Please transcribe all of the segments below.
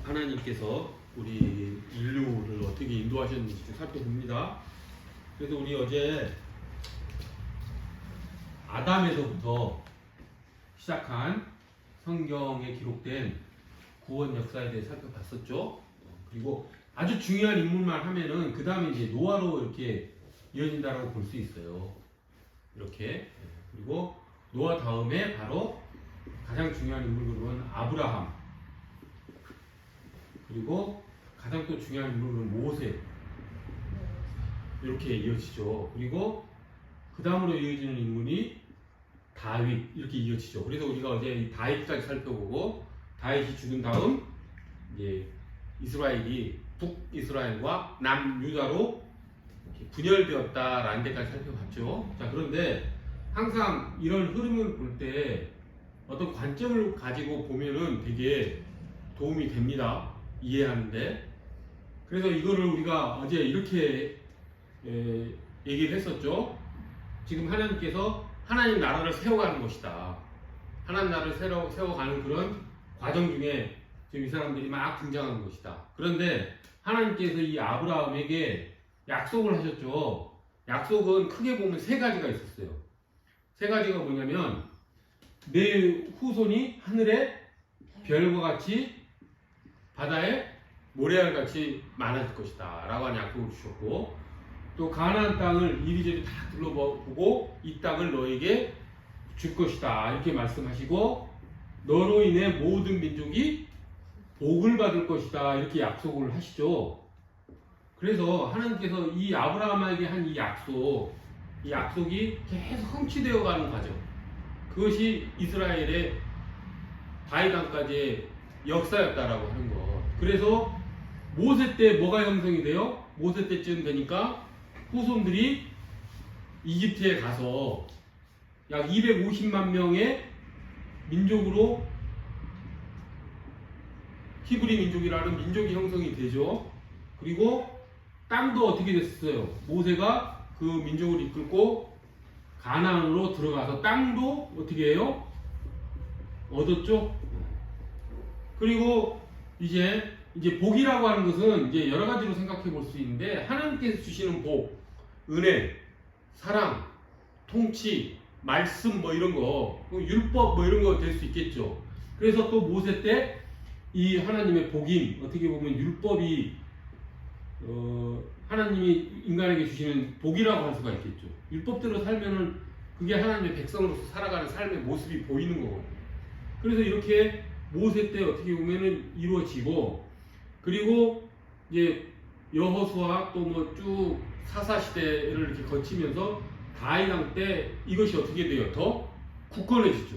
하나님께서 우리 인류를 어떻게 인도하셨는지 좀 살펴봅니다. 그래서 우리 어제 아담에서부터 시작한 성경에 기록된 구원 역사에 대해 살펴봤었죠. 그리고 아주 중요한 인물만 하면은 그 다음에 이제 노아로 이렇게 이어진다라고 볼 수 있어요. 이렇게. 그리고 노아 다음에 바로 가장 중요한 인물은 아브라함. 그리고 가장 또 중요한 인물은 모세. 이렇게 이어지죠. 그리고 그 다음으로 이어지는 인물이 다윗. 이렇게 이어지죠. 그래서 우리가 어제 이 다윗까지 살펴보고 다윗이 죽은 다음 이제 이스라엘이 북이스라엘과 남유다로 분열되었다라는 데까지 살펴봤죠. 자, 그런데 항상 이런 흐름을 볼 때 어떤 관점을 가지고 보면은 되게 도움이 됩니다. 이해하는데. 그래서 이거를 우리가 어제 이렇게 얘기를 했었죠. 지금 하나님께서 하나님 나라를 세워가는 것이다. 하나님 나라를 세워가는 그런 과정 중에 지금 이 사람들이 막 등장하는 것이다. 그런데 하나님께서 이 아브라함에게 약속을 하셨죠. 약속은 크게 보면 세 가지가 있었어요. 세 가지가 뭐냐면 내 후손이 하늘의 별과 같이 바다의 모래알 같이 많아질 것이다 라고 하는 약속을 주셨고, 또 가나안 땅을 이리저리 다 둘러보고 이 땅을 너에게 줄 것이다 이렇게 말씀하시고, 너로 인해 모든 민족이 복을 받을 것이다 이렇게 약속을 하시죠. 그래서 하나님께서 이 아브라함에게 한 이 약속이 계속 성취되어 가는 과정, 그것이 이스라엘의 다윗왕까지의 역사였다라고 하는 것. 그래서 모세 때 뭐가 형성이 돼요? 모세 때쯤 되니까 후손들이 이집트에 가서 약 250만 명의 민족으로 히브리 민족이라는 민족이 형성이 되죠. 그리고 땅도 어떻게 됐어요? 모세가 그 민족을 이끌고 가나안으로 들어가서 땅도 어떻게 해요? 얻었죠? 그리고 이제 복이라고 하는 것은 이제 여러 가지로 생각해 볼 수 있는데, 하나님께서 주시는 복, 은혜, 사랑, 통치, 말씀 뭐 이런 거, 율법 뭐 이런 거 될 수 있겠죠. 그래서 또 모세 때 이 하나님의 복임, 어떻게 보면 율법이 하나님이 인간에게 주시는 복이라고 할 수가 있겠죠. 율법대로 살면은 그게 하나님의 백성으로서 살아가는 삶의 모습이 보이는 거거든요. 그래서 이렇게 모세 때 어떻게 보면은 이루어지고, 그리고 이제 여호수아 또 뭐 쭉 사사 시대를 이렇게 거치면서 다윗왕 때 이것이 어떻게 돼요? 더 굳건해지죠.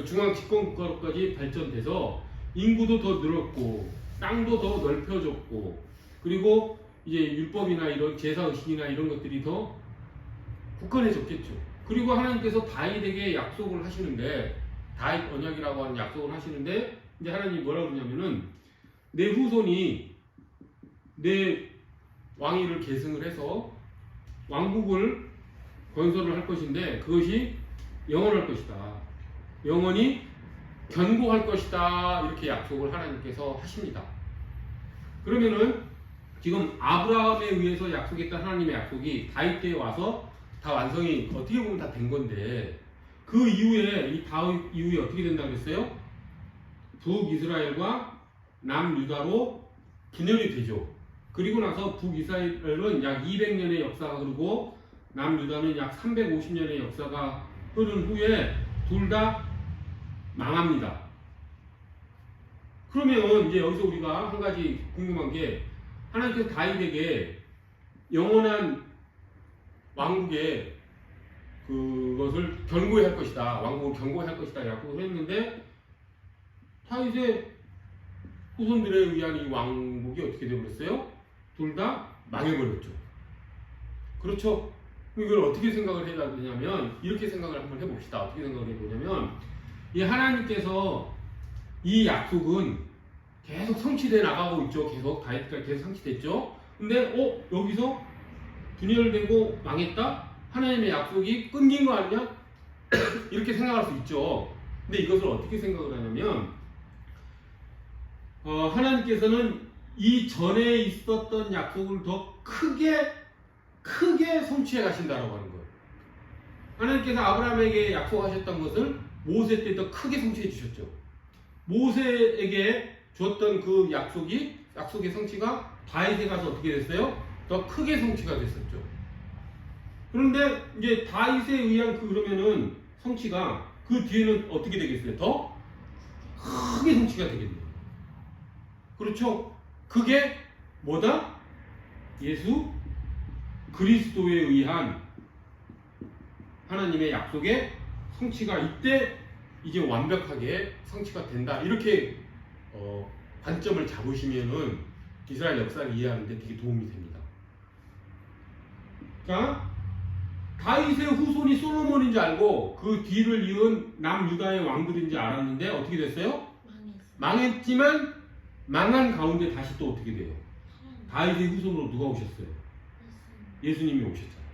중앙 집권 국가로까지 발전돼서 인구도 더 늘었고 땅도 더 넓혀졌고, 그리고 이제 율법이나 이런 제사 의식이나 이런 것들이 더 굳건해졌겠죠. 그리고 하나님께서 다윗에게 약속을 하시는데, 다윗 언약이라고 하는 약속을 하시는데, 이제 하나님이 뭐라고 그러냐면은 내 후손이 내 왕위를 계승을 해서 왕국을 건설을 할 것인데 그것이 영원할 것이다. 영원히 견고할 것이다. 이렇게 약속을 하나님께서 하십니다. 그러면은 지금 아브라함에 의해서 약속했던 하나님의 약속이 다윗 때에 와서 다 완성이 어떻게 보면 다 된 건데, 그 이후에 이 다윗 이후에 어떻게 된다고 했어요? 북이스라엘과 남유다로 분열이 되죠. 그리고 나서 북이스라엘은 약 200년의 역사가 흐르고 남유다는 약 350년의 역사가 흐른 후에 둘 다 망합니다. 그러면 이제 여기서 우리가 한 가지 궁금한 게, 하나님께서 다윗에게 영원한 왕국의 그것을 견고히 할 것이다, 왕국을 견고히 할 것이다 약속을 했는데, 다윗의 후손들에 의한 이 왕국이 어떻게 되어버렸어요? 둘 다 망해버렸죠. 그렇죠? 이걸 어떻게 생각을 해야 되냐면, 이렇게 생각을 한번 해봅시다. 어떻게 생각을 해보냐면, 이 하나님께서 이 약속은 계속 성취돼 나가고 있죠. 계속 다윗까지 계속 성취됐죠. 근데 여기서 분열되고 망했다? 하나님의 약속이 끊긴 거 아니냐? 이렇게 생각할 수 있죠. 근데 이것을 어떻게 생각을 하냐면, 하나님께서는 이 전에 있었던 약속을 더 크게 성취해 가신다라고 하는 거예요. 하나님께서 아브라함에게 약속하셨던 것을 모세 때 더 크게 성취해 주셨죠. 모세에게 주었던 그 약속의 성취가 다윗에 가서 어떻게 됐어요? 더 크게 성취가 됐었죠. 그런데 이제 다윗에 의한 그러면은 성취가 그 뒤에는 어떻게 되겠어요? 더 크게 성취가 되겠네요. 그렇죠? 그게 뭐다? 예수 그리스도에 의한 하나님의 약속의 성취가 이때 이제 완벽하게 성취가 된다. 이렇게 관점을 잡으시면은 이스라엘 역사를 이해하는 데 되게 도움이 됩니다. 자, 다윗의 후손이 솔로몬인 줄 알고 그 뒤를 이은 남유다의 왕들인 줄 알았는데 어떻게 됐어요? 망했지만 망한 가운데 다시 또 어떻게 돼요? 다윗의 후손으로 누가 오셨어요? 예수님이 오셨잖아요.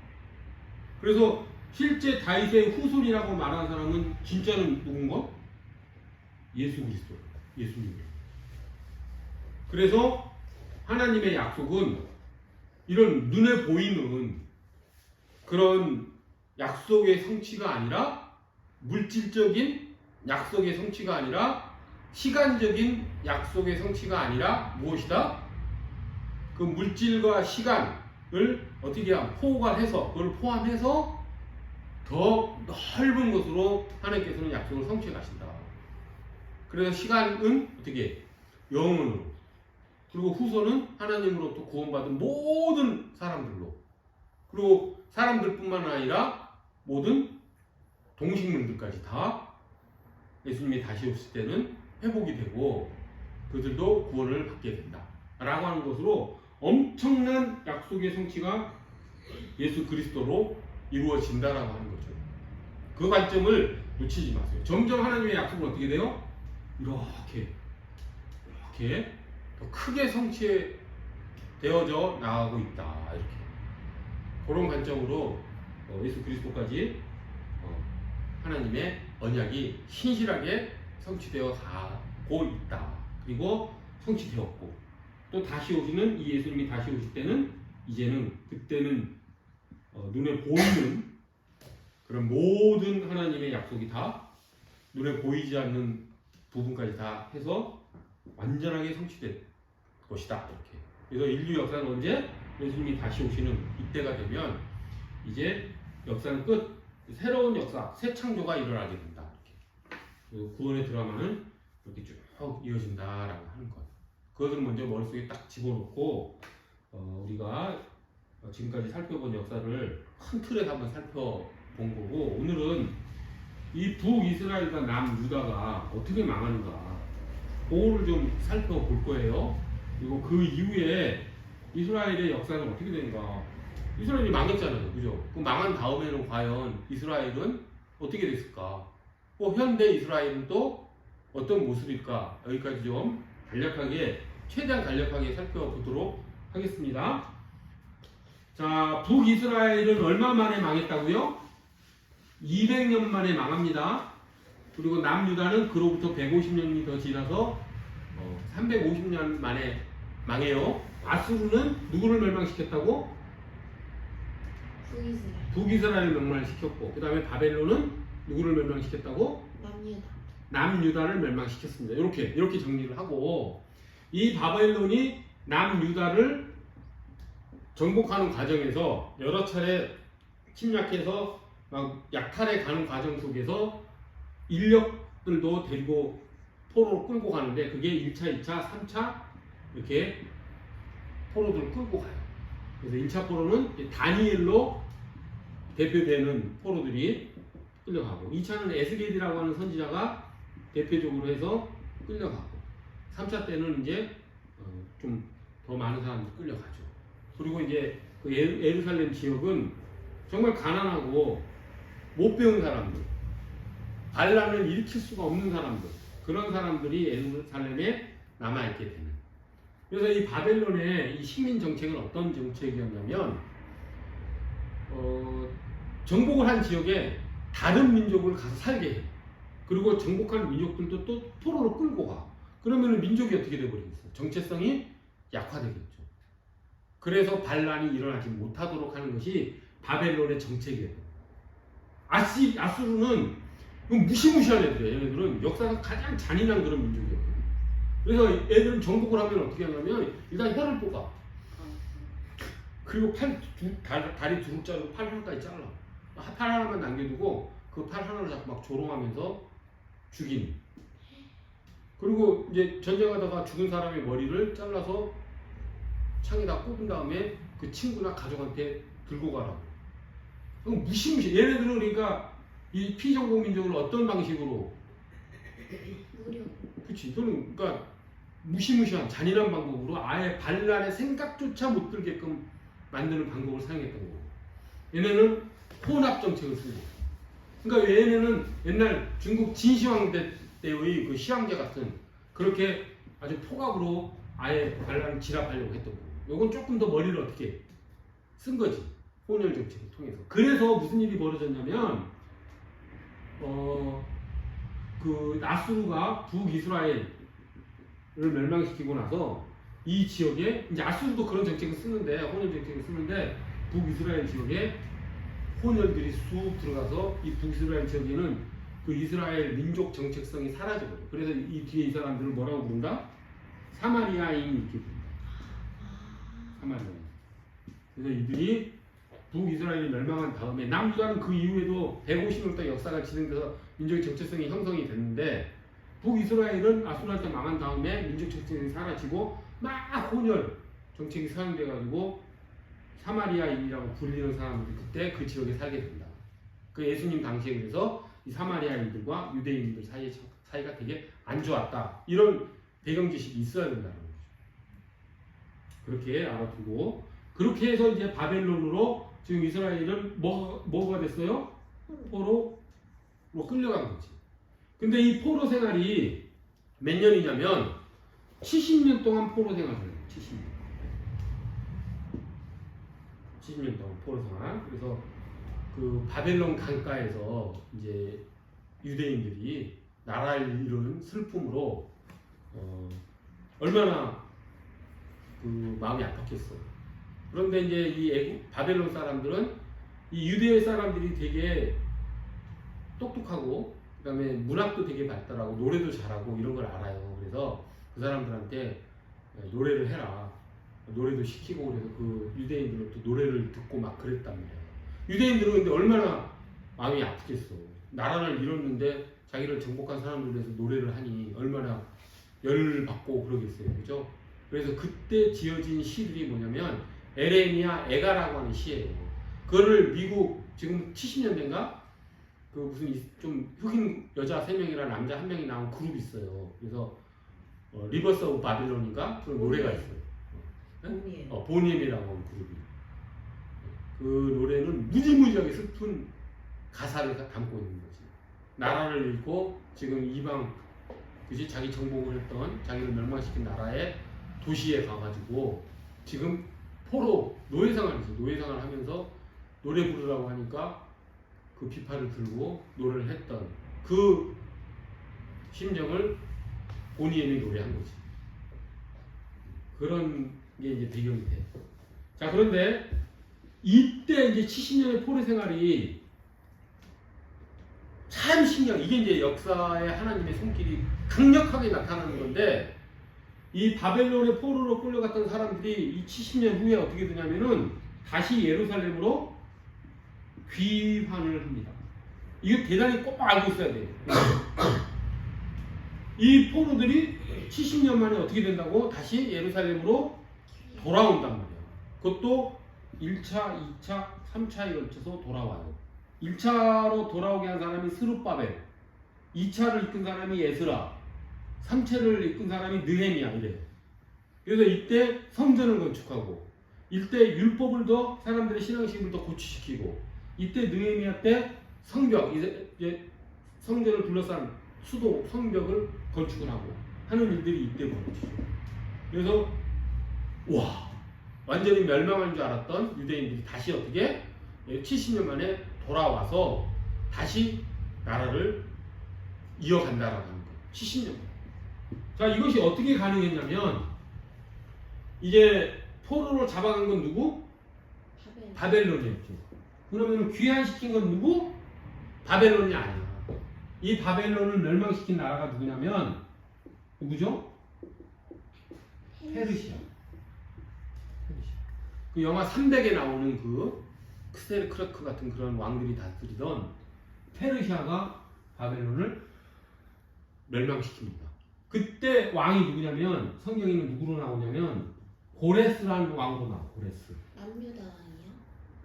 그래서 실제 다윗의 후손이라고 말하는 사람은 진짜는 누군가? 예수 그리스도, 예수님이에요. 그래서 하나님의 약속은 이런 눈에 보이는 그런 약속의 성취가 아니라 물질적인 약속의 성취가 아니라 시간적인 약속의 성취가 아니라 무엇이다? 그 물질과 시간을 어떻게 포괄해서 그걸 포함해서 더 넓은 것으로 하나님께서는 약속을 성취해 가신다. 그래서 시간은 어떻게? 영원으로. 그리고 후손은 하나님으로부터 구원받은 모든 사람들로. 그리고 사람들뿐만 아니라 모든 동식물들까지 다 예수님이 다시 오실 때는 회복이 되고 그들도 구원을 받게 된다. 라고 하는 것으로 엄청난 약속의 성취가 예수 그리스도로 이루어진다라고 하는 거죠. 그 관점을 놓치지 마세요. 점점 하나님의 약속은 어떻게 돼요? 이렇게 더 크게 성취되어져 나가고 있다. 이렇게 그런 관점으로 예수 그리스도까지 하나님의 언약이 신실하게 성취되어 가고 있다. 그리고 성취되었고 또 다시 오시는 이 예수님이 다시 오실 때는 이제는 그때는 눈에 보이는 그런 모든 하나님의 약속이 다 눈에 보이지 않는 부분까지 다 해서 완전하게 성취될 것이다. 이렇게. 그래서 인류 역사는 언제 예수님이 다시 오시는 이때가 되면 이제 역사는 끝. 새로운 역사, 새 창조가 일어나게 된다. 이렇게. 구원의 드라마는 이렇게 쭉 이어진다라고 하는 것. 그것을 먼저 머릿속에 딱 집어넣고 우리가 지금까지 살펴본 역사를 큰 틀에서 한번 살펴본 거고 오늘은 이 북이스라엘과 남유다가 어떻게 망하는가 그거를 좀 살펴볼 거예요. 그리고 그 이후에 이스라엘의 역사는 어떻게 되는가. 이스라엘이 망했잖아요. 그죠? 그 망한 다음에는 과연 이스라엘은 어떻게 됐을까? 현대 이스라엘은 또 어떤 모습일까? 여기까지 좀 간략하게, 최대한 간략하게 살펴보도록 하겠습니다. 자, 북이스라엘은 얼마 만에 망했다고요? 200년 만에 망합니다. 그리고 남유다는 그로부터 150년이 더 지나서 350년 만에 망해요. 아수르는 누구를 멸망시켰다고? 북이스라엘을 멸망시켰고 그 다음에 바벨론은 누구를 멸망시켰다고? 남유다를 멸망시켰습니다. 이렇게 정리를 하고 이 바벨론이 남유다를 정복하는 과정에서 여러 차례 침략해서 막 약탈해 가는 과정 속에서 인력들도 데리고 포로로 끌고 가는데 그게 1차, 2차, 3차 이렇게 포로들을 끌고 가요. 그래서 1차 포로는 다니엘로 대표되는 포로들이 끌려가고 2차는 에스겔이라고 하는 선지자가 대표적으로 해서 끌려가고 3차 때는 이제 좀 더 많은 사람들이 끌려가죠. 그리고 이제 그 예루살렘 지역은 정말 가난하고 못 배운 사람들, 반란을 일으킬 수가 없는 사람들, 그런 사람들이 예루살렘에 남아있게 되는. 그래서 이 바벨론의 이 식민 정책은 어떤 정책이었냐면 정복을 한 지역에 다른 민족을 가서 살게 해요. 그리고 정복한 민족들도 또 포로로 끌고 가. 그러면 민족이 어떻게 돼버리겠어? 정체성이 약화되겠죠. 그래서 반란이 일어나지 못하도록 하는 것이 바벨론의 정책이에요. 아수르는 무시무시한 애들이에요. 얘네들은 역사가 가장 잔인한 그런 민족이에요. 그래서 애들은 정복을 하면 어떻게 하냐면 일단 혀를 뽑아. 그리고 다리 두 자로 팔 하나까지 잘라. 팔 하나만 남겨두고 그 팔 하나를 자꾸 막 조롱하면서 죽인. 그리고 이제 전쟁하다가 죽은 사람의 머리를 잘라서 창에다 꼽은 다음에 그 친구나 가족한테 들고 가라고. 무시무시. 얘네들은 그러니까 이 피정복 민족을 어떤 방식으로? 그렇지. 이거는 그러니까 무시무시한 잔인한 방법으로 아예 반란의 생각조차 못 들게끔 만드는 방법을 사용했던 거고. 얘네는 혼합 정책을 쓰고. 그러니까 얘네는 옛날 중국 진시황 때의 그 시황제 같은 그렇게 아주 폭압으로 아예 반란을 진압하려고 했던 거고. 요건 조금 더 머리를 어떻게 쓴 거지. 혼혈 정책을 통해서. 그래서 무슨 일이 벌어졌냐면 그 아수르가 북이스라엘을 멸망시키고 나서 이 지역에 이제 아수르도 그런 정책을 쓰는데 혼혈 정책을 쓰는데 북이스라엘 지역에 혼혈들이 쑥 들어가서 이 북이스라엘 지역에는 그 이스라엘 민족 정체성이 사라져버려요. 그래서 이 뒤에 이 사람들을 뭐라고 부른다? 사마리아인이 이렇게 부른다. 사마리아인. 그래서 이들이 북이스라엘이 멸망한 다음에 남수다는 그 이후에도 150년 동안 역사가 진행돼서 민족의 정체성이 형성이 됐는데 북이스라엘은 아수르한테 망한 다음에 민족 정체성이 사라지고 막 혼혈 정책이 사용돼가지고 사마리아인이라고 불리는 사람들이 그때 그 지역에 살게 된다. 그 예수님 당시에 그래서 이 사마리아인들과 유대인들 사이가 되게 안 좋았다. 이런 배경 지식이 있어야 된다는 거죠. 그렇게 알아두고 그렇게 해서 이제 바벨론으로 지금 이스라엘은 뭐가 됐어요? 포로로 끌려간 거지. 근데 이 포로 생활이 몇 년이냐면 70년 동안 포로 생활을 해요. 70년 동안 포로 생활. 그래서 그 바벨론 강가에서 이제 유대인들이 나라를 잃은 슬픔으로 얼마나 그 마음이 아팠겠어요. 그런데 이제 이 바벨론 사람들은 이 유대 사람들이 되게 똑똑하고 그다음에 문학도 되게 발달하고 노래도 잘하고 이런 걸 알아요. 그래서 그 사람들한테 노래를 해라. 노래도 시키고 그래서 그 유대인들은 또 노래를 듣고 막 그랬단 말이에요. 유대인들은 근데 얼마나 마음이 아프겠어. 나라를 잃었는데 자기를 정복한 사람들 위해서 노래를 하니 얼마나 열을 받고 그러겠어요. 그죠? 그래서 그때 지어진 시들이 뭐냐면 에레미야 에가라고 하는 시예요. 그거를 미국 지금 70년대인가? 그 무슨 좀 흑인 여자 3명이랑 남자 1명이 나온 그룹이 있어요. 그래서 리버스 오브 바빌론인가? 그런 노래가 있어요. 보니엠이라고 하는 그룹이. 그 노래는 무지무지하게 슬픈 가사를 담고 있는 거지. 나라를 잃고 지금 이방 그지 자기 정복을 했던 자기를 멸망시킨 나라의 도시에 가가지고 지금 포로 노예생활이죠. 노예생활을 하면서 노래 부르라고 하니까 그 비파를 들고 노래를 했던 그 심정을 보니엠이 노래한 거지. 그런 게 이제 배경이 돼. 자, 그런데 이때 이제 70년의 포로 생활이 참 신기한, 이게 이제 역사의 하나님의 손길이 강력하게 나타나는 건데, 이 바벨론의 포로로 끌려갔던 사람들이 이 70년 후에 어떻게 되냐면은 다시 예루살렘으로 귀환을 합니다. 이거 대단히 꼭 알고 있어야 돼요. 이 포로들이 70년 만에 어떻게 된다고? 다시 예루살렘으로 돌아온단 말이에요. 그것도 1차, 2차, 3차에 걸쳐서 돌아와요. 1차로 돌아오게 한 사람이 스룹바벨, 2차를 이끈 사람이 에스라, 3차를 이끈 사람이 느헤미야 이래요. 그래서 이때 성전을 건축하고 이때 율법을 더 사람들의 신앙심을 더 고취시키고 이때 느헤미야 때 성벽, 이제 성전을 둘러싼 수도, 성벽을 건축을 하고 하는 일들이 이때 벌어지죠. 그래서 와, 완전히 멸망한 줄 알았던 유대인들이 다시 어떻게 70년 만에 돌아와서 다시 나라를 이어간다라고 하는 거예요. 70년. 자, 이것이 어떻게 가능했냐면 이제 포로로 잡아간 건 누구? 바벨론이었죠. 그러면 귀환시킨 건 누구? 바벨론이 아니야. 이 바벨론을 멸망시킨 나라가 누구냐면 누구죠? 페르시아. 그 영화 300에 나오는 그 크세르 크라크 같은 그런 왕들이 다스리던 페르시아가 바벨론을 멸망시킵니다. 그때 왕이 누구냐면 성경에는 누구로 나오냐면 고레스라는 왕으로 나와. 고레스. 남유다 왕이요?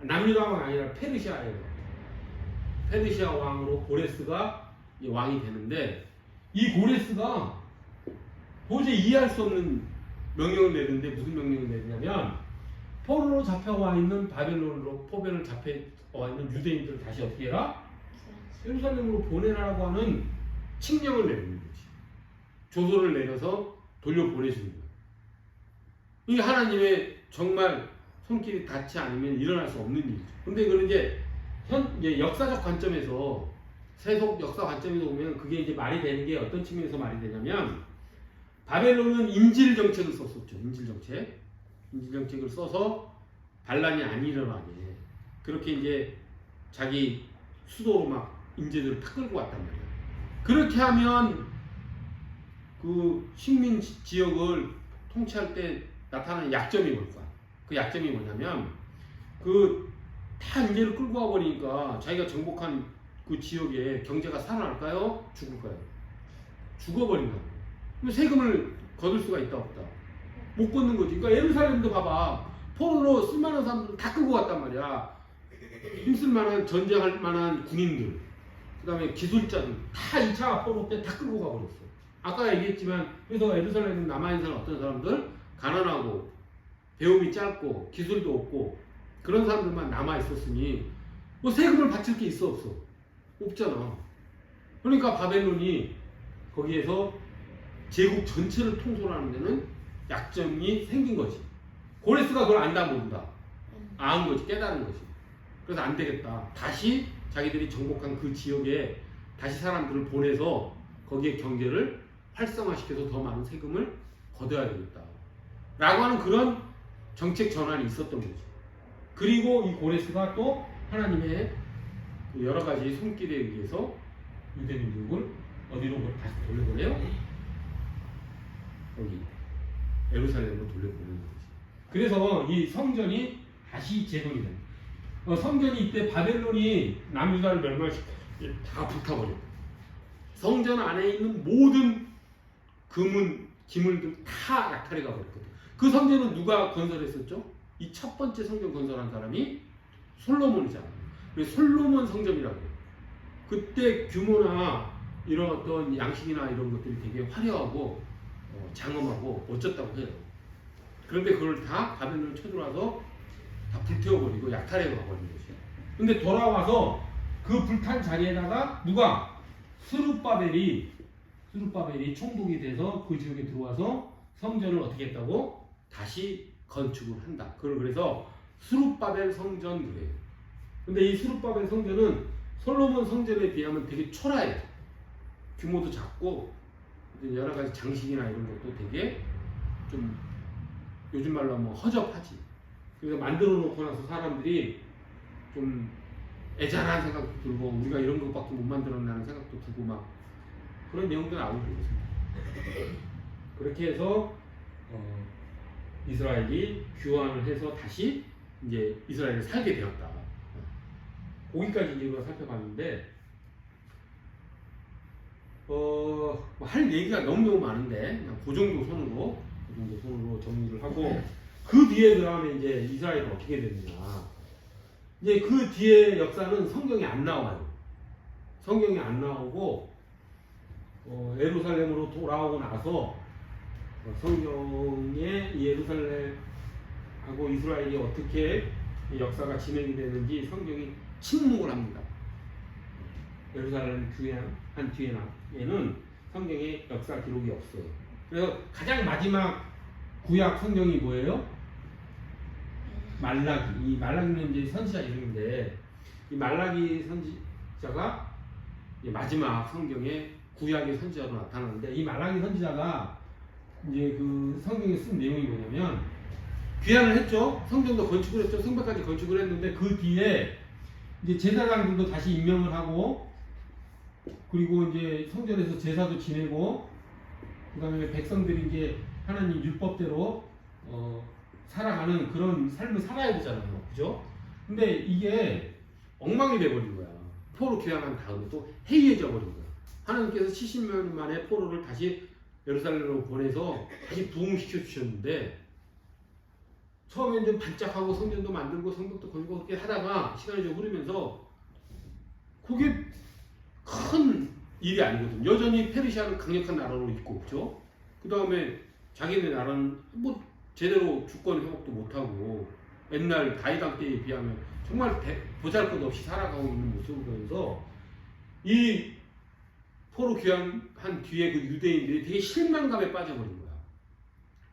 남유다 왕이 아니라 페르시아예요. 페르시아 왕으로 고레스가 왕이 되는데 이 고레스가 도저히 이해할 수 없는 명령을 내리는데 무슨 명령을 내리냐면 포로로 잡혀와 있는 바벨론으로 포변을 잡혀와 있는 유대인들을 다시 어떻게 해라? 예루살렘으로 보내라고 하는 칙령을 내리는 거지. 조서를 내려서 돌려보내주는 거예요. 이게 하나님의 정말 손길이 닿지 않으면 일어날 수 없는 일이죠. 근데 이거는 이제 역사적 관점에서 세속 역사 관점에서 보면 그게 이제 말이 되는 게 어떤 측면에서 말이 되냐면 바벨론은 인질 정책을 썼었죠. 인질 정책을 써서 반란이 안 일어나게 그렇게 이제 자기 수도로 막 인재들을 탁 끌고 왔단 말이야. 그렇게 하면 그 식민 지역을 통치할 때 나타나는 약점이 뭘까? 그 약점이 뭐냐면 그 다 인재를 끌고 와버리니까 자기가 정복한 그 지역에 경제가 살아날까요? 죽을까요? 죽어버린다고. 그럼 세금을 거둘 수가 있다 없다? 못 걷는 거지. 그러니까 예루살렘도 봐봐. 포로로 쓸만한 사람들 다 끌고 왔단 말이야. 힘쓸만한 전쟁할 만한 군인들, 그 다음에 기술자들 다 2차 포로 때 다 끌고 가버렸어. 아까 얘기했지만 그래서 예루살렘에 남아있는 사람 어떤 사람들? 가난하고 배움이 짧고 기술도 없고 그런 사람들만 남아있었으니 뭐 세금을 바칠 게 있어 없어? 없잖아. 그러니까 바벨론이 거기에서 제국 전체를 통솔하는 데는 약점이 생긴 거지. 고레스가 그걸 안다 모른다. 아는 거지. 깨달은 거지. 그래서 안 되겠다. 다시 자기들이 정복한 그 지역에 다시 사람들을 보내서 거기에 경제를 활성화시켜서 더 많은 세금을 걷어야 되겠다. 라고 하는 그런 정책 전환이 있었던 거지. 그리고 이 고레스가 또 하나님의 여러 가지 손길에 의해서 유대민족을 어디로 다시 돌려보내요? 여기 예루살렘으로 돌려보내는 거지. 그래서 이 성전이 다시 재건이 됩니다. 성전이 이때 바벨론이 남유다를 멸망시켜 다 불타버려. 성전 안에 있는 모든 금은 기물들 다 약탈해 가버렸거든. 그 성전은 누가 건설했었죠? 이 첫 번째 성전 건설한 사람이 솔로몬이잖아. 그래서 솔로몬 성전이라고 해요. 그때 규모나 이런 어떤 양식이나 이런 것들이 되게 화려하고 장엄하고 멋졌다고 해요. 그런데 그걸 다 바벨론을 쳐들어와서 다 불태워버리고 약탈해 가버린 거죠. 근데 돌아와서 그 불탄 자리에다가 누가? 스룹바벨이 총독이 돼서 그 지역에 들어와서 성전을 어떻게 했다고? 다시 건축을 한다. 그래서 스룹바벨 성전 그래요. 근데 이 스룹바벨 성전은 솔로몬 성전에 비하면 되게 초라해요. 규모도 작고 여러 가지 장식이나 이런 것도 되게 좀 요즘 말로 하면 허접하지. 그래서 만들어 놓고 나서 사람들이 좀 애잔한 생각도 들고 우리가 이런 것밖에 못 만들었나는 생각도 들고 막 그런 내용도 나오고 그렇습니다. 그렇게 해서 이스라엘이 규환을 해서 다시 이제 이스라엘에 살게 되었다. 거기까지 이제 우리가 살펴봤는데 할 얘기가 너무너무 많은데 그냥 그 정도 손으로 정리를 하고 그 뒤에 그다음에 이제 이스라엘이 어떻게 됐느냐. 이제 그 뒤에 역사는 성경에 안 나와요. 성경에 안 나오고 예루살렘으로 돌아오고 나서 성경에 예루살렘하고 이스라엘이 어떻게 역사가 진행이 되는지 성경이 침묵을 합니다. 예루살렘 한 뒤에는 성경에 역사 기록이 없어요. 그래서 가장 마지막 구약 성경이 뭐예요? 말라기. 이 말라기는 이제 선지자 이름인데 이 말라기 선지자가 마지막 성경의 구약의 선지자로 나타나는데 이 말라기 선지자가 이제 그 성경에 쓴 내용이 뭐냐면 귀환을 했죠. 성전도 건축을 했죠. 성벽까지 건축을 했는데 그 뒤에 이제 제사장들도 다시 임명을 하고 그리고 이제 성전에서 제사도 지내고 그다음에 백성들이 이제 하나님 율법대로 살아가는 그런 삶을 살아야 되잖아요. 그죠? 근데 이게 엉망이 돼버린 거야. 포로 귀환한 다음에 또 해이해져 버린 거야. 하나님께서 70년 만에 포로를 다시 예루살렘으로 보내서 다시 부흥시켜 주셨는데 처음엔 좀 반짝하고 성전도 만들고 성벽도 걸고 그렇게 하다가 시간이 좀 흐르면서 그게 큰 일이 아니거든. 여전히 페르시아는 강력한 나라로 있고, 그죠? 그 다음에 자기네 나라는 뭐 제대로 주권 회복도 못하고 옛날 다윗 때에 비하면 정말 보잘것없이 살아가고 있는 모습을 보면서 이 포로 귀환한 뒤에 그 유대인들이 되게 실망감에 빠져버린 거야.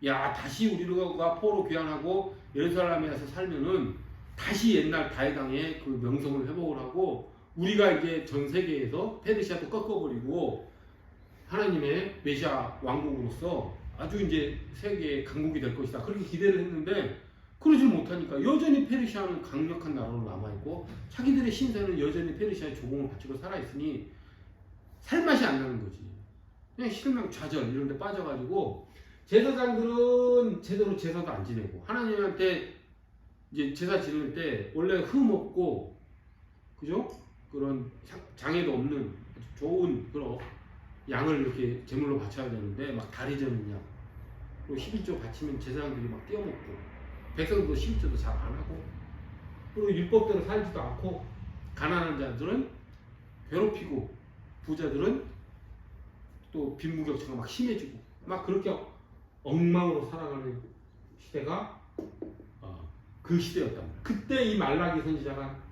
야, 다시 우리가 포로 귀환하고 예루살렘에 가서 살면은 다시 옛날 다윗 왕의 그 명성을 회복을 하고 우리가 이제 전 세계에서 페르시아도 꺾어버리고 하나님의 메시아 왕국으로서 아주 이제 세계의 강국이 될 것이다. 그렇게 기대를 했는데 그러질 못하니까 여전히 페르시아는 강력한 나라로 남아있고 자기들의 신세는 여전히 페르시아의 조공을 바치고 살아있으니 살맛이 안 나는 거지. 그냥 실망, 좌절 이런 데 빠져가지고 제사장들은 제대로 제사도 안 지내고 하나님한테 이제 제사 지낼 때 원래 흠 없고 그죠? 그런 장애도 없는 아주 좋은 그런 양을 이렇게 제물로 바쳐야 되는데 막 다리 저는 양 그리고 11조 바치면 제사장들이 막 떼어먹고 백성도 11조도 잘 안 하고 그리고 율법대로 살지도 않고 가난한 자들은 괴롭히고 부자들은 또 빈부격차가 막 심해지고 막 그렇게 엉망으로 살아가는 시대가 그 시대였단 말이야. 그때 이 말라기 선지자가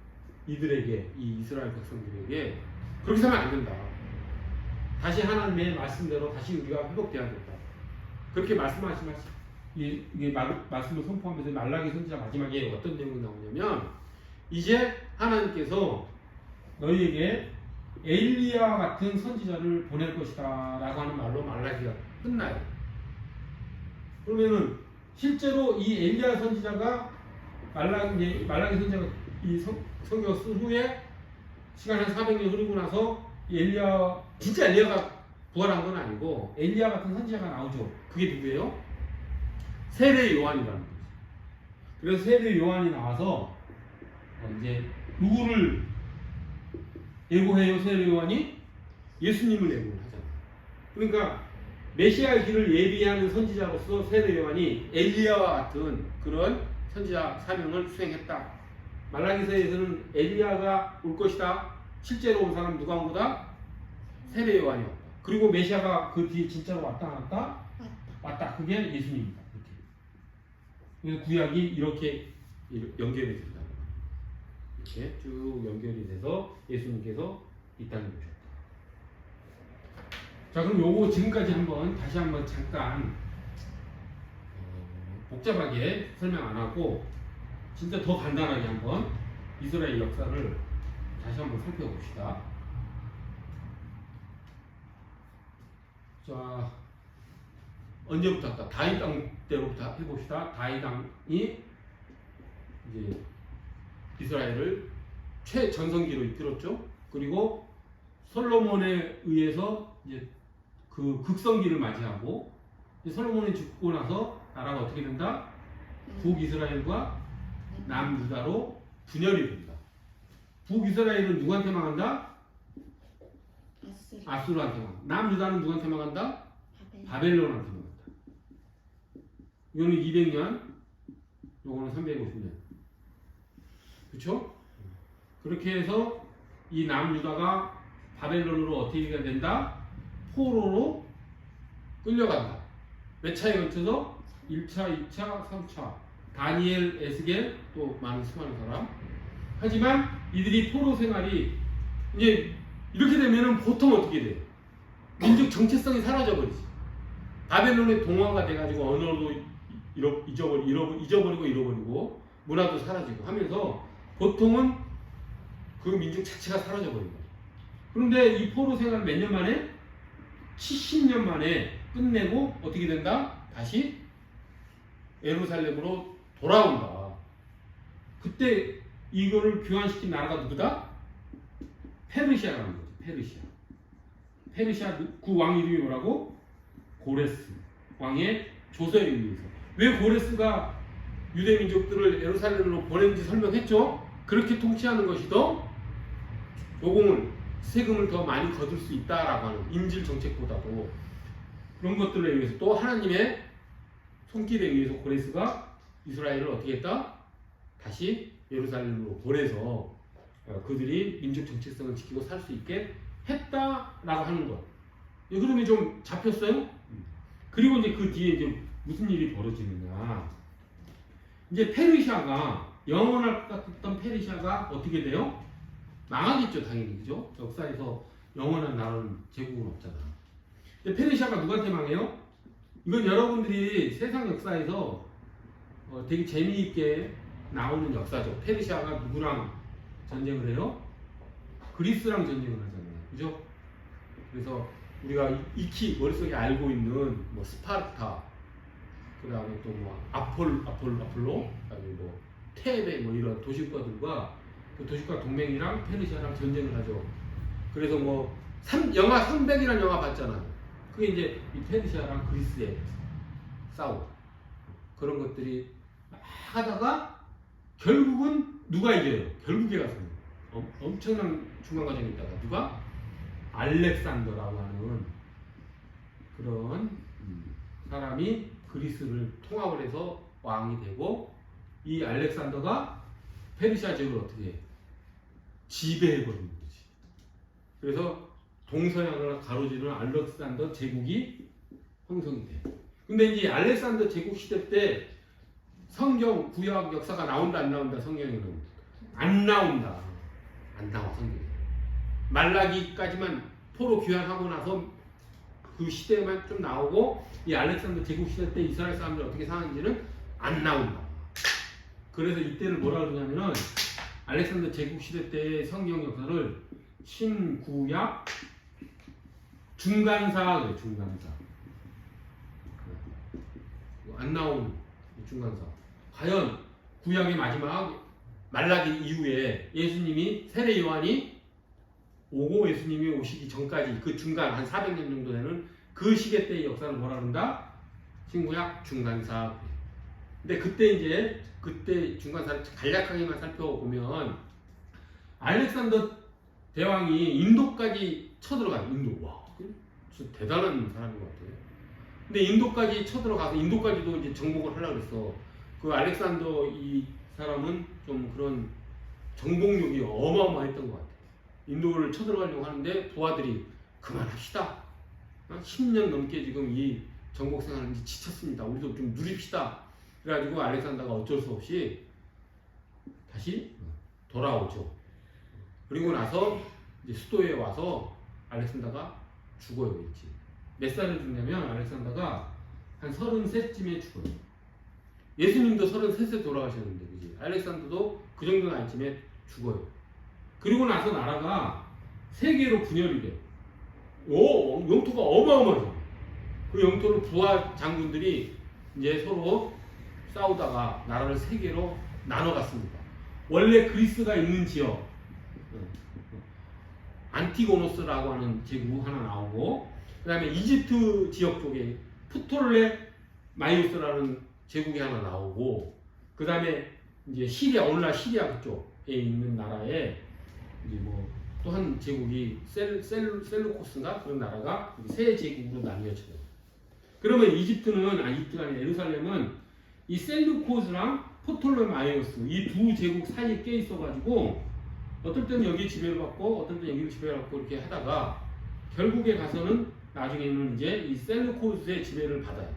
이들에게 이 이스라엘 백성들에게 그렇게 하면 안 된다. 다시 하나님의 말씀대로 다시 우리가 회복돼야겠다. 그렇게 말씀하시면 이게 말씀을 선포하면서 말라기 선지자 마지막에 어떤 내용이 나오냐면 이제 하나님께서 너희에게 엘리야 같은 선지자를 보낼 것이다 라고 하는 말로 말라기가 끝나요. 그러면은 실제로 이 엘리야 선지자가 말라기 선지자가 이 성경 쓴 후에 시간 한 400년 흐르고 나서 진짜 엘리야가 부활한 건 아니고 엘리야 같은 선지자가 나오죠. 그게 누구예요? 세례 요한이라는 거죠. 그래서 세례 요한이 나와서 이제 누구를 예고해요? 세례 요한이 예수님을 예고를 하잖아요. 그러니까 메시아의 길을 예비하는 선지자로서 세례 요한이 엘리야와 같은 그런 선지자 사명을 수행했다. 말라기서에서는 엘리야가 올 것이다. 실제로 온 사람 누가 온 거다? 세례 요한이었다. 그리고 메시아가 그 뒤에 진짜로 왔다 안 왔다? 왔다. 그게 예수님입니다. 그래서 구약이 이렇게 연결이 된다. 이렇게 쭉 연결이 돼서 예수님께서 이 땅에 오셨다. 자, 그럼 요거 지금까지 다시 한번 잠깐 복잡하게 설명 안 하고 진짜 더 간단하게 한번 이스라엘 역사를 다시 한번 살펴봅시다. 자, 언제부터 할까? 다윗 왕 때로부터 해봅시다. 다윗 왕이 이제 이스라엘을 최전성기로 이끌었죠. 그리고 솔로몬에 의해서 이제 그 극성기를 맞이하고 솔로몬이 죽고 나서 나라가 어떻게 된다? 북이스라엘과 남유다로 분열이 된다. 북이스라엘은 누구한테 망한다? 아수르한테 망한다. 남유다는 누구한테 망한다? 바벨론한테 망한다. 이거는 200년, 요거는 350년. 그쵸? 그렇게 해서 이 남유다가 바벨론으로 어떻게 된다? 포로로 끌려간다. 몇 차에 걸쳐서? 1차, 2차, 3차. 다니엘, 에스겔, 또 많은 수많은 사람. 하지만 이들이 포로 생활이 이제 이렇게 되면은 보통 어떻게 돼요? 민족 정체성이 사라져버리지. 바벨론의 동화가 돼가지고 언어도 잊어버리고 잃어버리고 문화도 사라지고 하면서 보통은 그 민족 자체가 사라져버린 거예요. 그런데 이 포로 생활 몇 년 만에? 70년 만에 끝내고 어떻게 된다? 다시 예루살렘으로 돌아온다. 그때 이거를 교환시킨 나라가 누구다? 페르시아라는 거죠. 페르시아. 페르시아 그 왕 이름이 뭐라고? 고레스 왕의 조서에 의해서. 왜 고레스가 유대 민족들을 예루살렘으로 보낸지 설명했죠. 그렇게 통치하는 것이 더 요금을 세금을 더 많이 거둘 수 있다라고 하는 인질 정책보다도 그런 것들에 의해서 또 하나님의 손길에 의해서 고레스가 이스라엘을 어떻게 했다? 다시 예루살렘으로 보내서 그들이 민족 정체성을 지키고 살 수 있게 했다라고 하는 것. 이 흐름이 좀 잡혔어요? 그리고 이제 그 뒤에 이제 무슨 일이 벌어지느냐. 이제 페르시아가 영원할 것 같았던 페르시아가 어떻게 돼요? 망하겠죠, 당연히. 그죠? 역사에서 영원한 나라는 제국은 없잖아. 근데 페르시아가 누구한테 망해요? 이건 여러분들이 세상 역사에서 되게 재미있게 나오는 역사죠. 페르시아가 누구랑 전쟁을 해요? 그리스랑 전쟁을 하잖아요. 그죠? 그래서 우리가 익히 머릿속에 알고 있는 뭐 스파르타, 그 다음에 또 뭐 아폴로, 그다음에 뭐 테베 뭐 이런 도시국가들과 그 도시국가 동맹이랑 페르시아랑 전쟁을 하죠. 그래서 뭐 영화 300이라는 영화 봤잖아요. 그게 이제 이 페르시아랑 그리스의 싸움. 그런 것들이 막 하다가 결국은 누가 이겨요? 결국에 가서 엄청난 중간 과정이 있다가 누가? 알렉산더라고 하는 그런 사람이 그리스를 통합을 해서 왕이 되고, 이 알렉산더가 페르시아 제국을 어떻게 해? 지배해버리는 거지. 그래서 동서양을 가로지르는 알렉산더 제국이 형성이 돼. 근데 이제 알렉산더 제국 시대 때 성경 구약 역사가 나온다 안 나온다? 성경에는 안 나온다. 안 나와 성경에. 말라기까지만 포로 귀환하고 나서 그 시대에만 좀 나오고, 이 알렉산더 제국 시대 때 이스라엘 사람들이 어떻게 사는지는 안 나온다. 그래서 이때를 뭐라 그러냐면은 알렉산더 제국 시대 때의 성경 역사를 신구약 중간사 그래. 중간사. 안 나온 중간사. 과연 구약의 마지막 말라기 이후에 예수님이 세례 요한이 오고 예수님이 오시기 전까지 그 중간 한 400년 정도 되는 그 시기 때의 역사를 뭐라 그런다? 신구약 중간사. 근데 그때 중간사를 간략하게만 살펴보면 알렉산더 대왕이 인도까지 쳐들어가요. 인도. 와, 진짜 대단한 사람인 것 같아요. 근데 인도까지 쳐들어가서 인도까지도 이제 정복을 하려고 했어. 그 알렉산더 이 사람은 좀 그런 정복력이 어마어마했던 것 같아요. 인도를 쳐들어가려고 하는데 부하들이 그만합시다. 10년 넘게 지금 이 정복 생활을 지쳤습니다. 우리도 좀 누립시다. 그래가지고 알렉산더가 어쩔 수 없이 다시 돌아오죠. 그리고 나서 이제 수도에 와서 알렉산더가 죽어요. 일찍. 몇 살에 죽냐면 알렉산더가 한 33쯤에 죽어요. 예수님도 33세 돌아가셨는데, 그지? 알렉산더도 그 정도 나이쯤에 죽어요. 그리고 나서 나라가 세 개로 분열이 돼요. 오, 영토가 어마어마하죠. 그 영토를 부하 장군들이 이제 서로 싸우다가 나라를 세 개로 나눠갔습니다. 원래 그리스가 있는 지역, 안티고노스라고 하는 제국 하나 나오고, 그 다음에 이집트 지역 쪽에 프톨레마이오스라는 제국이 하나 나오고, 그 다음에 이제 시리아, 오늘날 시리아 그쪽에 있는 나라에 이제 뭐 또 한 제국이 셀루코스인가 그런 나라가 세 제국으로 나뉘어져요. 그러면 이집트가 아니라 예루살렘은 이 셀루코스랑 프톨레마이오스 이 두 제국 사이에 껴 있어가지고 어떨 때는 여기 지배를 받고 어떨 때는 여기를 지배를 받고 이렇게 하다가 결국에 가서는 나중에는 이제 이 셀루코스의 지배를 받아요.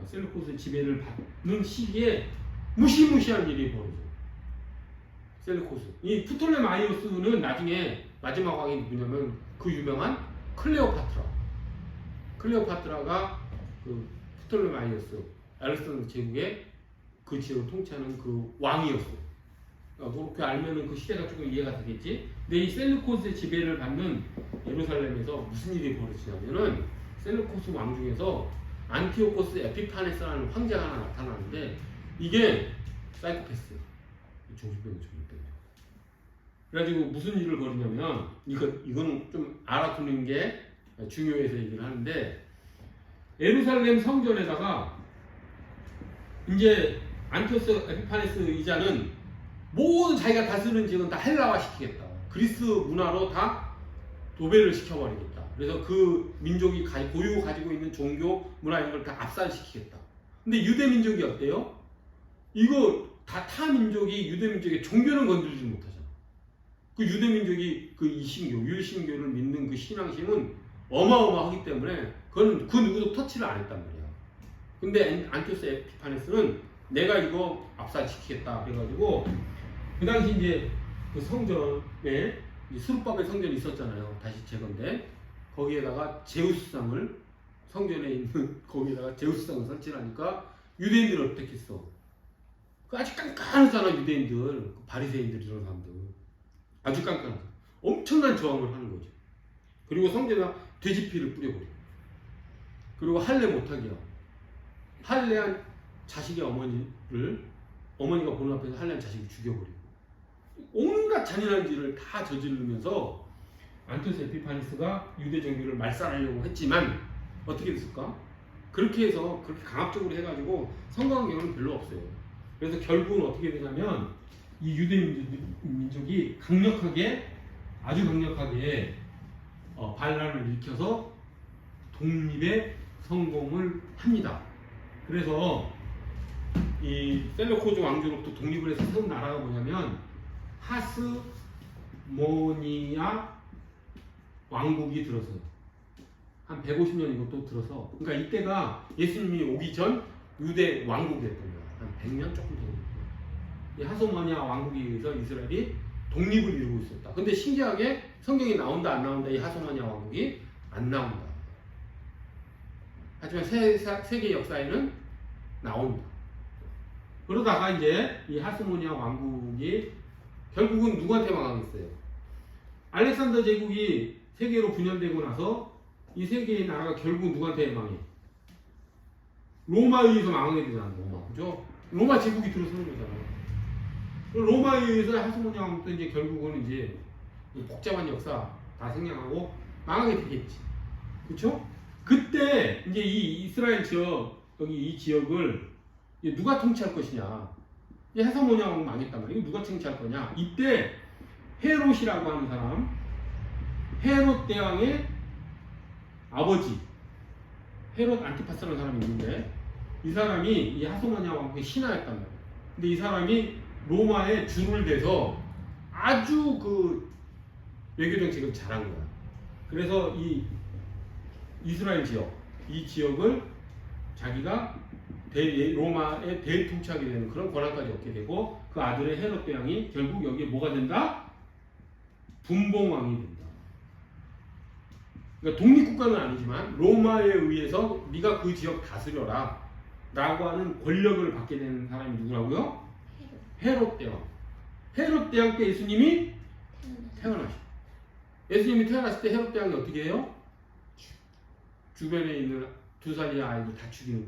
셀루코스의 지배를 받는 시기에 무시무시한 일이 벌어져요. 셀루코스. 이 프톨레마이오스는 나중에 마지막 왕이 누구냐면 그 유명한 클레오파트라가 그 프톨레마이오스 알렉산더 제국의 그 지역을 통치하는 그 왕이었어요. 그렇게 알면은 그 시대가 조금 이해가 되겠지. 근데 이 셀루코스의 지배를 받는 예루살렘에서 무슨 일이 벌어지냐면은 셀루코스 왕 중에서 안티오코스 에피파네스라는 황제가 하나 나타나는데 이게 사이코패스, 정신병이. 그래가지고 무슨 일을 벌이냐면 이거는 좀 알아두는 게 중요해서 얘기를 하는데 예루살렘 성전에다가 이제 안티오코스 에피파네스 이자는 모든 자기가 다스리는 지역은 다 헬라화 시키겠다. 그리스 문화로 다 도배를 시켜버리겠다. 그래서 그 민족이 고유 가지고 있는 종교 문화 이런 걸 다 압살시키겠다. 근데 유대 민족이 어때요? 이거 다 타 민족이 유대 민족의 종교는 건드리지 못하잖아. 그 유대 민족이 그 이신교, 유신교를 믿는 그 신앙심은 어마어마하기 때문에 그거는 그 누구도 터치를 안 했단 말이야. 근데 안티오코스 에피파네스는 내가 이거 압살시키겠다 그래가지고 그 당시 이제 그 성전에 스룹바벨 성전이 있었잖아요. 다시 재건데 거기에다가 제우스상을 성전에 있는 거기에다가 제우스상을 설치하니까 유대인들은 어떻게 했어? 그 아주 깐깐하잖아 유대인들, 바리새인들 이런 사람들 아주 깐깐하죠. 엄청난 저항을 하는 거죠. 그리고 성전에 돼지피를 뿌려버려. 그리고 할례 못하게요. 할례한 자식의 어머니가 보는 앞에서 할례한 자식을 죽여버리고 온갖 잔인한 짓을 다 저지르면서 안티오코스 에피파네스가 유대 종교를 말살하려고 했지만 어떻게 됐을까? 그렇게 해서 그렇게 강압적으로 해가지고 성공한 경우는 별로 없어요. 그래서 결국은 어떻게 되냐면 이 유대 민족이 아주 강력하게 반란을 일으켜서 독립에 성공을 합니다. 그래서 이 셀루코스 왕조로부터 독립을 해서 세운 나라가 뭐냐면 하스모니아 왕국이 들어서요. 한 150년 이것도 들어서, 그러니까 이때가 예수님이 오기 전 유대 왕국이었던 거야. 한 100년 조금 되는 거야. 이 하스모니아 왕국에 의해서 이스라엘이 독립을 이루고 있었다. 근데 신기하게 성경이 나온다 안 나온다, 이 하스모니아 왕국이 안 나온다. 하지만 세계 역사에는 나온다. 그러다가 이제 이 하스모니아 왕국이 결국은 누구한테 망하겠어요? 알렉산더 제국이 세계로 분열되고 나서 이 세계의 나라가 결국 누구한테 망해? 로마에 의해서 망하게 되잖아. 로마, 그죠? 로마 제국이 들어서는 거잖아. 로마에 의해서 하스모니아 왕국도 이제 결국은 이제 복잡한 역사 다 생략하고 망하게 되겠지. 그렇죠? 그때 이제 이 이스라엘 지역, 여기 이 지역을 누가 통치할 것이냐? 이 하스모니아 왕국 망했단 말이야. 이거 누가 통치할 거냐? 이때 헤롯이라고 하는 사람, 헤롯 대왕의 아버지, 헤롯 안티파스라는 사람이 있는데 이 사람이 이 하스모니아 왕국의 신하였단 말이야. 근데 이 사람이 로마에 줄을 대서 아주 그 외교 정책을 잘한 거야. 그래서 이 이스라엘 지역, 이 지역을 자기가 로마의 대통치하게 되는 그런 권한까지 얻게 되고, 그 아들의 헤롯 대왕이 결국 여기에 뭐가 된다? 분봉왕이 된다. 그러니까 독립국가는 아니지만 로마에 의해서 네가 그 지역 다스려라 라고 하는 권력을 받게 되는 사람이 누구라고요? 헤롯 대왕. 헤롯 대왕 때 예수님이 태어나셨어요. 예수님이 태어났을 때 헤롯 대왕이 어떻게 해요? 주변에 있는 2살의 아이들 다 죽이는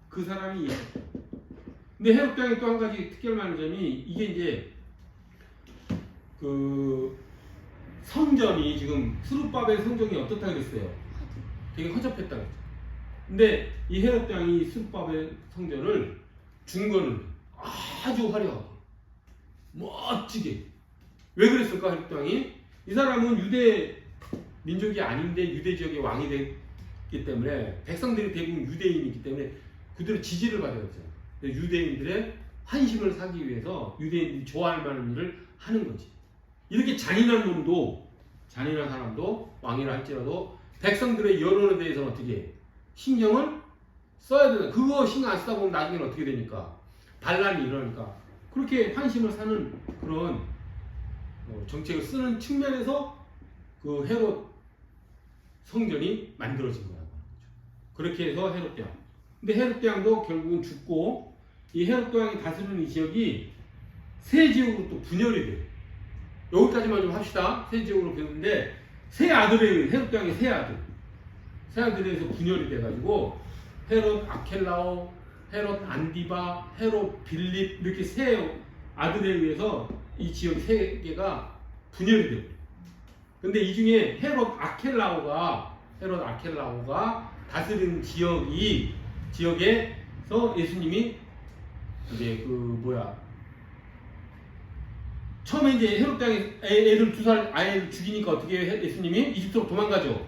그 사람이. 근데 헤롯 대왕이 또 한 가지 특별한 점이, 이게 이제 그 성전이 지금 스룹바벨 성전이 어떻다 그랬어요? 되게 허접했다 그랬죠. 근데 이 헤롯 대왕이 스룹바벨 성전을 중건을 아주 화려하게 멋지게. 왜 그랬을까? 헤롯 대왕이, 이 사람은 유대 민족이 아닌데 유대 지역의 왕이 됐기 때문에 백성들이 대부분 유대인이기 때문에 그대로 지지를 받아야 되잖아요. 유대인들의 환심을 사기 위해서 유대인들이 좋아할 만한 일을 하는 거지. 이렇게 잔인한 사람도 왕이라 할지라도 백성들의 여론에 대해서 어떻게 신경을 써야 되나. 그거 신경 안 쓰다 보면 나중에는 어떻게 되니까 반란이 일어나니까 그렇게 환심을 사는 그런 정책을 쓰는 측면에서 그 헤롯 성전이 만들어진 거라고 하는 거죠. 그렇게 해서 헤롯 대왕. 근데 헤롯 대왕도 결국은 죽고, 이 헤롯 대왕이 다스리는 이 지역이 세 지역으로 또 분열이 돼요. 여기까지만 좀 합시다. 세 지역으로 배웠는데 세 아들에 의해 헤롯 왕의 세 아들에 의해서 분열이 돼가지고 헤롯 아켈라오, 헤롯 안디바, 헤롯 빌립 이렇게 세 아들에 의해서 이 지역 세 개가 분열이 돼요. 근데 이 중에 헤롯 아켈라오가 다스리는 지역에서 예수님이 이제 처음에 이제 헤롯 땅에 애들 2살 아이를 죽이니까 어떻게 예수님이 이집트로 도망가죠.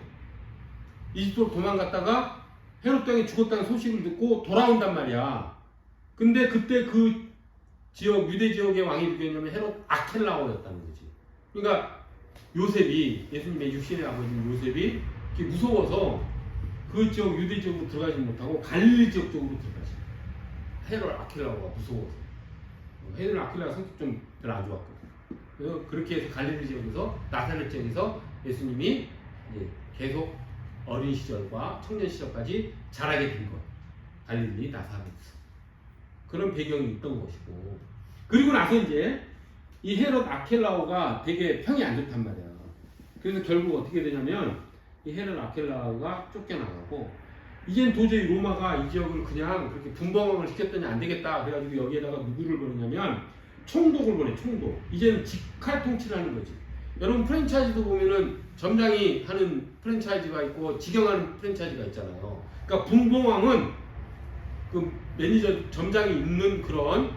이집트로 도망갔다가 헤롯 땅에 죽었다는 소식을 듣고 돌아온단 말이야. 근데 그때 그 지역 유대 지역의 왕이 누구였냐면 헤롯 아켈라오였다는 거지. 그러니까 요셉이 예수님의 육신의 아버지인 요셉이 이렇게 무서워서 그 지역 유대 지역으로 들어가지 못하고 갈릴리 지역 쪽으로 들어가지. 헤롯 아켈라오가 무서워서. 헤롯 아켈라가 성격 좀 별로 안 좋았거든. 그래서 그렇게 해서 갈릴리 지역에서 나사렛 지역에서 예수님이 이제 계속 어린 시절과 청년 시절까지 자라게 된 것. 갈릴리 나사렛에서. 그런 배경이 있던 것이고. 그리고 나서 이제 이 헤롯 아켈라오가 되게 평이 안 좋단 말이야. 그래서 결국 어떻게 되냐면 이 헤롯 아켈라오가 쫓겨나가고 이젠 도저히 로마가 이 지역을 그냥 그렇게 분봉을 시켰더니 안 되겠다. 그래가지고 여기에다가 누구를 보내냐면 총독을 보내. 총독. 이제는 직할 통치를 하는 거지. 여러분 프랜차이즈도 보면은 점장이 하는 프랜차이즈가 있고 직영하는 프랜차이즈가 있잖아요. 그러니까 분봉왕은 그 매니저 점장이 있는 그런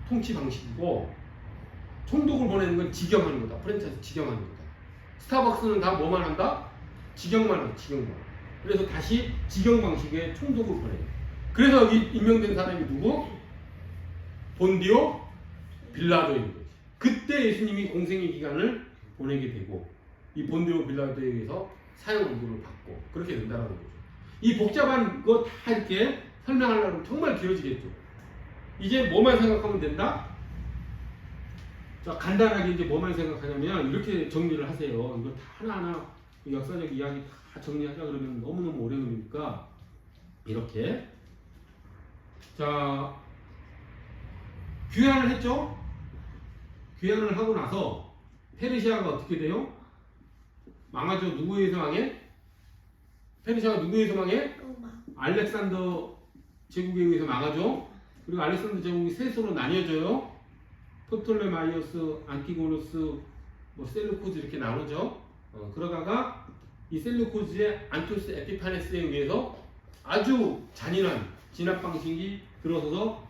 통치 방식이고 총독을 보내는 건 직영하는 거다. 프랜차이즈 직영하는 거다. 스타벅스는 다 뭐만 한다? 직영만 한다. 직영만. 그래서 다시 직영 방식의 총독을 보내요. 그래서 여기 임명된 사람이 누구? 본디오 빌라도인 거지. 그때 예수님이 공생의 기간을 보내게 되고 이 본디오 빌라도에 의해서 사형 선고를 받고 그렇게 된다는 거죠. 이 복잡한 거 다 이렇게 설명하려면 정말 길어지겠죠. 이제 뭐만 생각하면 된다? 자, 간단하게 이제 뭐만 생각하냐면 이렇게 정리를 하세요. 이거 다 하나하나 역사적 이야기 다 정리하자 그러면 너무너무 오래 걸리니까 이렇게. 자, 귀환을 했죠? 귀환을 하고 나서 페르시아가 어떻게 돼요? 망하죠. 누구에 의해서 망해? 페르시아가 누구에 의해서 망해? 알렉산더 제국에 의해서 망하죠. 그리고 알렉산더 제국이 셋으로 나뉘어져요. 토톨레마이오스, 안티고노스, 셀루코즈 이렇게 나누죠. 그러다가 이 셀루코즈의 안토스 에피파네스에 의해서 아주 잔인한 진압 방식이 들어서서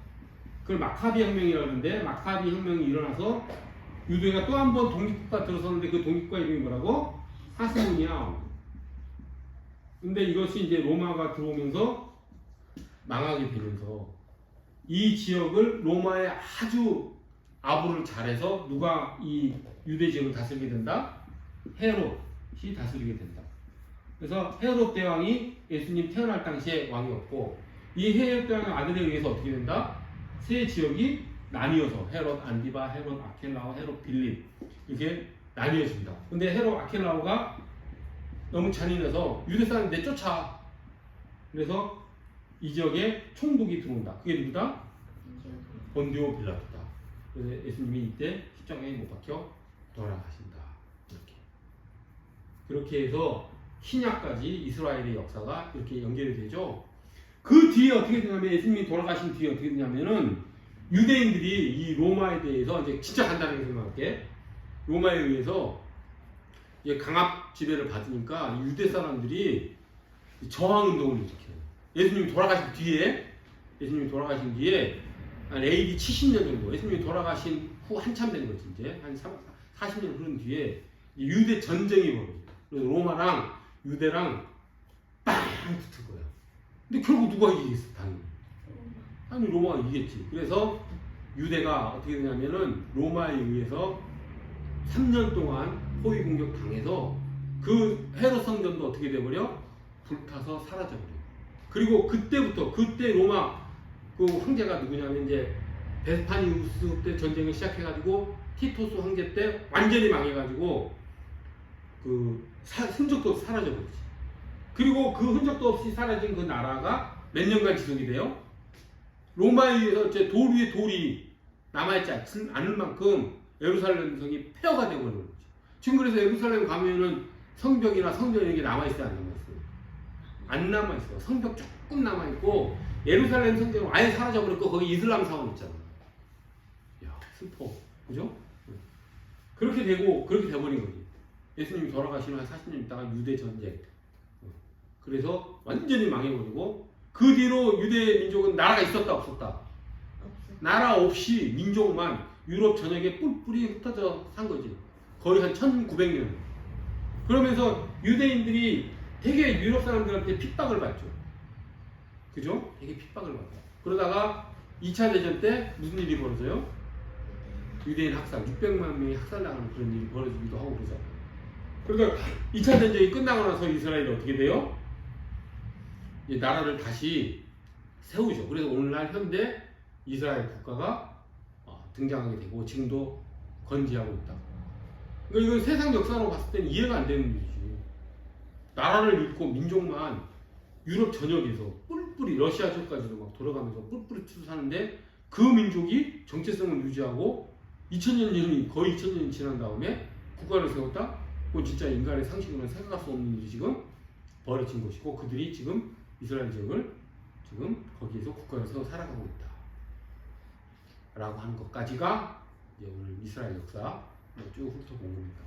그걸 마카비 혁명이라고 하는데 마카비 혁명이 일어나서 유대가 또 한 번 독립국가 들어섰는데 그 독립국가 이름이 뭐라고? 하스모니아. 근데 이것이 이제 로마가 들어오면서 망하게 되면서 이 지역을 로마에 아주 아부를 잘해서 누가 이 유대 지역을 다스리게 된다? 헤롯이 다스리게 된다. 그래서 헤롯 대왕이 예수님 태어날 당시에 왕이었고 이 헤롯 대왕의 아들에 의해서 어떻게 된다? 세 지역이 나뉘어서 헤롯 안디바, 헤롯 아켈라오, 헤롯 빌립 이렇게 나뉘어집니다. 근데 헤롯 아켈라오가 너무 잔인해서 유대 사람을 내쫓아. 그래서 이 지역에 총독이 들어온다. 그게 누구다? 본디오 빌라도다. 그래서 예수님이 이때 십자가에 못 박혀 돌아가신다. 그렇게 해서 신약까지 이스라엘의 역사가 이렇게 연결이 되죠. 그 뒤에 어떻게 되냐면 예수님이 돌아가신 뒤에 어떻게 되냐면은 유대인들이 이 로마에 대해서 이제 진짜 간단하게 생각할게. 로마에 의해서 강압 지배를 받으니까 유대 사람들이 저항 운동을 일으켜요. 예수님이 돌아가신 뒤에 한 AD 70년 정도 예수님이 돌아가신 후 한참 된 거지. 이제 한 40년 흐른 뒤에 유대 전쟁이 벌어져요. 그래서 로마랑 유대랑 빵 붙은 거야. 근데 결국 누가 이기겠어? 당연히 로마가 이기겠지. 그래서 유대가 어떻게 되냐면은 로마에 의해서 3년 동안 포위 공격 당해서 그 헤롯 성전도 어떻게 돼버려? 불타서 사라져버려. 그리고 그때 로마 그 황제가 누구냐면 이제 베스파니우스 때 전쟁을 시작해가지고 티토스 황제 때 완전히 망해가지고 그 흔적도 없이 사라져버리지. 그리고 그 흔적도 없이 사라진 그 나라가 몇 년간 지속이 돼요? 로마에 의해서 돌 위에 돌이 남아있지 않을 만큼 예루살렘 성이 폐허가 되고 있는 거죠. 지금 그래서 예루살렘 가면은 성벽이나 성전 이런 게 남아있어요, 안 남아있어요? 안 남아있어요. 성벽 조금 남아있고 예루살렘 성전은 아예 사라져버렸고 거기 이슬람 사원 있잖아. 야, 슬퍼. 그죠? 그렇게 되고 그렇게 돼버린 거지. 예수님이 돌아가시는 한 40년 있다가 유대 전쟁. 그래서 완전히 망해버리고 그 뒤로 유대 민족은 나라가 있었다 없었다? 없어요. 나라 없이 민족만 유럽 전역에 뿔뿔이 흩어져 산 거지. 거의 한 1900년. 그러면서 유대인들이 되게 유럽 사람들한테 핍박을 받죠. 그죠? 되게 핍박을 받아요. 그러다가 2차 대전 때 무슨 일이 벌어져요? 유대인 학살, 600만 명이 학살당하는 그런 일이 벌어지기도 하고 그러죠. 그러니까 2차 대전이 끝나고 나서 이스라엘이 어떻게 돼요? 이제 나라를 다시 세우죠. 그래서 오늘날 현대 이스라엘 국가가 등장하게 되고 지금도 건재하고 있다. 그러니까 이건 세상 역사로 봤을 때는 이해가 안 되는 일이지. 나라를 잃고 민족만 유럽 전역에서 뿔뿔이 러시아 쪽까지도 막 돌아가면서 뿔뿔이 투 사는데 그 민족이 정체성을 유지하고 2000년이 거의 2000년이 지난 다음에 국가를 세웠다? 그건 진짜 인간의 상식으로는 생각할 수 없는 일이 지금 벌어진 것이고 그들이 지금 이스라엘 지역을 지금 거기에서 국가를 세워 살아가고 있다. 라고 하는 것까지가 이제 오늘 이스라엘 역사 쭉 훑어본 겁니다.